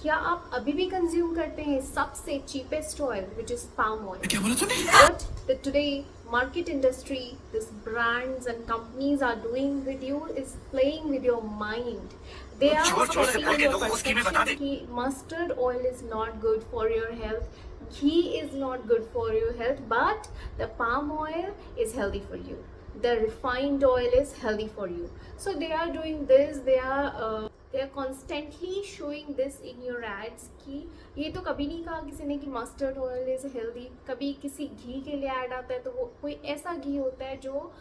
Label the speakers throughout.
Speaker 1: क्या आप अभी भी कंज्यूम करते हैं सबसे cheapest oil which is palm oil?
Speaker 2: क्या बोला तूने?
Speaker 1: What the today market industry, these brands and companies are doing with you is playing with your mind. They are
Speaker 2: जोर जोर से बोल
Speaker 1: setting
Speaker 2: के
Speaker 1: your
Speaker 2: लोगों को स्कीमें बता
Speaker 1: perception
Speaker 2: दे।
Speaker 1: कि mustard oil is not good for your health, ghee is not good for your health, but the palm oil is healthy for you. The refined oil is healthy for you. So they are doing this. They are constantly showing this in your ads कि ये तो कभी नहीं कहा किसी ने कि mustard oil is healthy. कभी किसी घी के लिए ऐड आता है तो वो कोई ऐसा घी होता है जो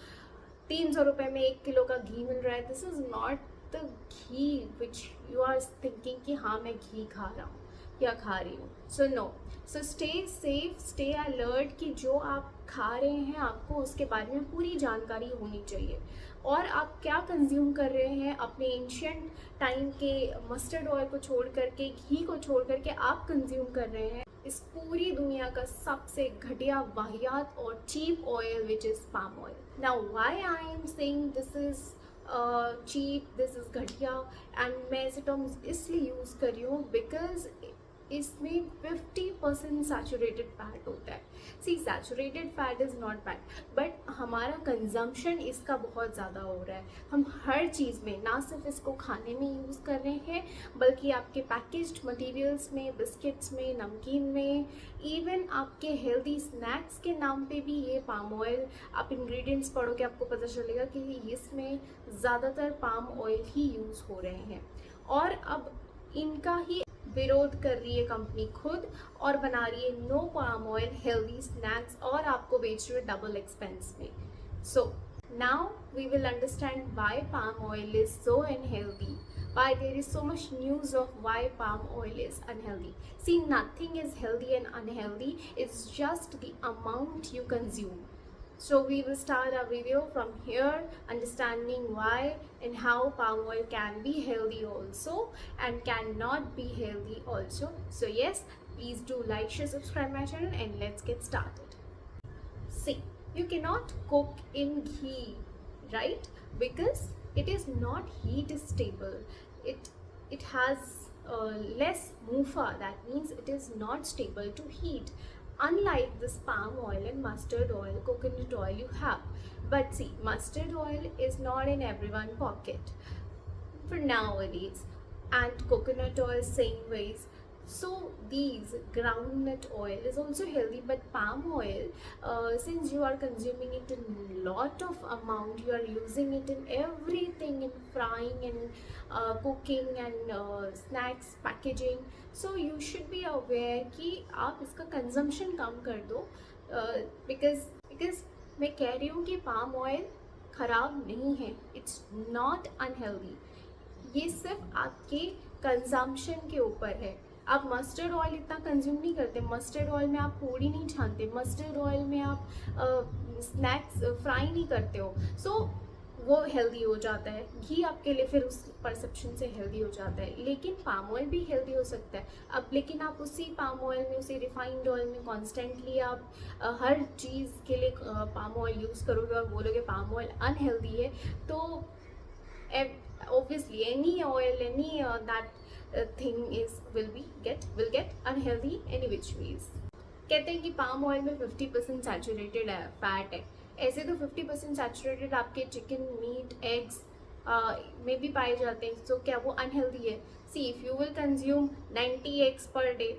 Speaker 1: 300 रुपये में 1 किलो का घी मिल रहा है। This is not the ghee which you are thinking कि हाँ मैं घी खा रहा हूँ या खा रही हूँ। So no, so stay safe, stay alert कि जो आप खा रहे हैं आपको उसके बारे में पूरी जानकारी होनी चाहिए। और आप क्या कंज्यूम कर रहे हैं, अपने एंशियंट टाइम के मस्टर्ड ऑयल को छोड़ करके, घी को छोड़ करके आप कंज्यूम कर रहे हैं इस पूरी दुनिया का सबसे घटिया, वाहियात और cheap oil which is palm oil. Now why I am saying this is cheap, this is घटिया, एंड मैं ऐसे टर्म्स इसलिए यूज़ कर रही हूँ बिकॉज इसमें 50% सैचुरेटेड फैट होता है। See, saturated fat is not bad, but हमारा कंजम्पशन इसका बहुत ज़्यादा हो रहा है। हम हर चीज़ में, ना सिर्फ इसको खाने में यूज़ कर रहे हैं बल्कि आपके पैकेज्ड मटेरियल्स में, बिस्किट्स में, नमकीन में, इवन आपके हेल्दी स्नैक्स के नाम पे भी ये पाम ऑयल, आप इंग्रेडिएंट्स पढ़ोगे आपको पता चलेगा कि इसमें ज़्यादातर पाम ऑयल ही यूज़ हो रहे हैं। और अब इनका ही विरोध कर रही है कंपनी खुद और बना रही है no palm oil healthy snacks और आपको बेच रही है डबल एक्सपेंस में। So now we will understand why palm oil is so unhealthy, why there is so much news of why palm oil is unhealthy. See, nothing is healthy and unhealthy, it's just the amount you consume. So we will start our video from here, understanding why and how palm oil can be healthy also and cannot be healthy also. So yes, please do like, share, subscribe my channel, and let's get started. See, you cannot cook in ghee, right? Because it is not heat stable. It has less mufa, that means it is not stable to heat, unlike this palm oil and mustard oil, coconut oil you have. But see, mustard oil is not in everyone's pocket for nowadays, and coconut oil same ways. So these groundnut oil is also healthy, but palm oil, since you are consuming it in lot of amount, you are using it in everything, in frying and cooking and snacks packaging, so you should be aware कि आप इसका consumption कम कर दो, because मैं कह रही हूँ कि palm oil ख़राब नहीं है, it's not unhealthy, ये सिर्फ आपके कंजम्पशन के ऊपर है। आप मस्टर्ड ऑयल इतना कंज्यूम नहीं करते, मस्टर्ड ऑयल में आप पूड़ी नहीं छानते, मस्टर्ड ऑयल में आप स्नैक्स फ्राई नहीं करते हो, सो वो हेल्दी हो जाता है। घी आपके लिए फिर उस परसेप्शन से हेल्दी हो जाता है, लेकिन पाम ऑयल भी हेल्दी हो सकता है। अब लेकिन आप उसी पाम ऑयल में, उसी रिफाइंड ऑयल में कॉन्स्टेंटली आप हर चीज़ के लिए पाम ऑयल यूज़ करोगे और बोलोगे पाम ऑयल अनहेल्दी है, तो obviously any oil, any that thing will get unhealtly any which ways. कहते हैं कि पाम ऑयल में 50% सैचुरेटेड है, फैट है। ऐसे तो 50% सैचुरेटेड आपके चिकन, मीट, एग्स में भी पाए जाते हैं, सो क्या वो अनहेल्दी है? See, if you will consume 90 eggs per day,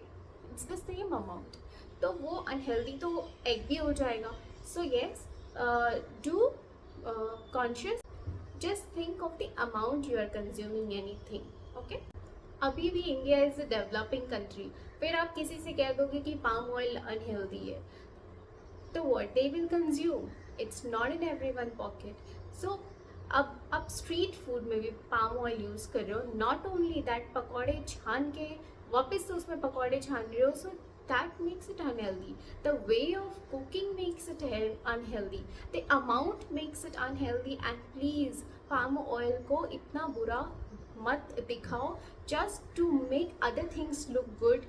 Speaker 1: it's the same amount, तो वो अनहेल्दी तो एग भी हो जाएगा। So yes, do conscious, just think of the amount you are consuming anything, okay? अभी भी India is a developing country, फिर आप किसी से कह दोगे कि पाम ऑयल अनहेल्दी है, तो what they will consume, it's not in everyone pocket. So अब आप स्ट्रीट फूड में भी पाम ऑयल यूज़ कर रहे हो, नॉट ओनली दैट, पकौड़े छान के वापस से उसमें पकौड़े छान रहे हो, सो that makes it unhealthy. The way of cooking makes it unhealthy. The amount makes it unhealthy. And please, palm oil को इतना बुरा मत दिखाओ just to make other things look good,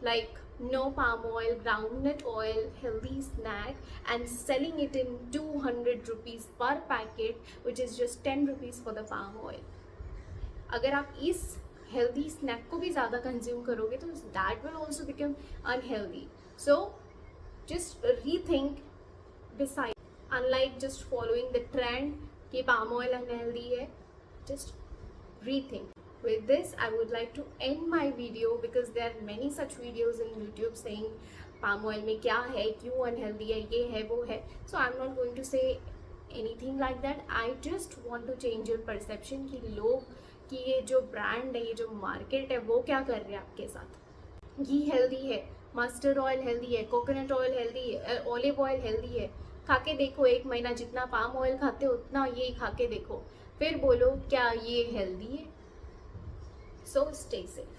Speaker 1: like no palm oil, groundnut oil, healthy snack, and selling it in 200 rupees per packet, which is just 10 rupees for the palm oil. अगर आप इस healthy snack को भी ज़्यादा consume करोगे तो that will also become unhealthy. So just rethink decide, unlike just following the trend कि palm oil unhealthy है, just rethink. With this, I would like to end my video because there are many such videos in YouTube saying palm oil में क्या है, क्यों unhealthy है, ये है, वो है. So I'm not going to say anything like that. I just want to change your perception कि लोग कि ये जो ब्रांड है, ये जो मार्केट है, वो क्या कर रहे हैं आपके साथ. घी हेल्दी है, मस्टर्ड ऑयल हेल्दी है, कोकोनट ऑयल हेल्दी है, ऑलिव ऑयल हेल्दी है. खा के देखो, 1 महीना जितना पाम ऑयल खाते हो उतना ये खा के देखो, फिर बोलो क्या ये हेल्दी है. सो स्टे सेफ.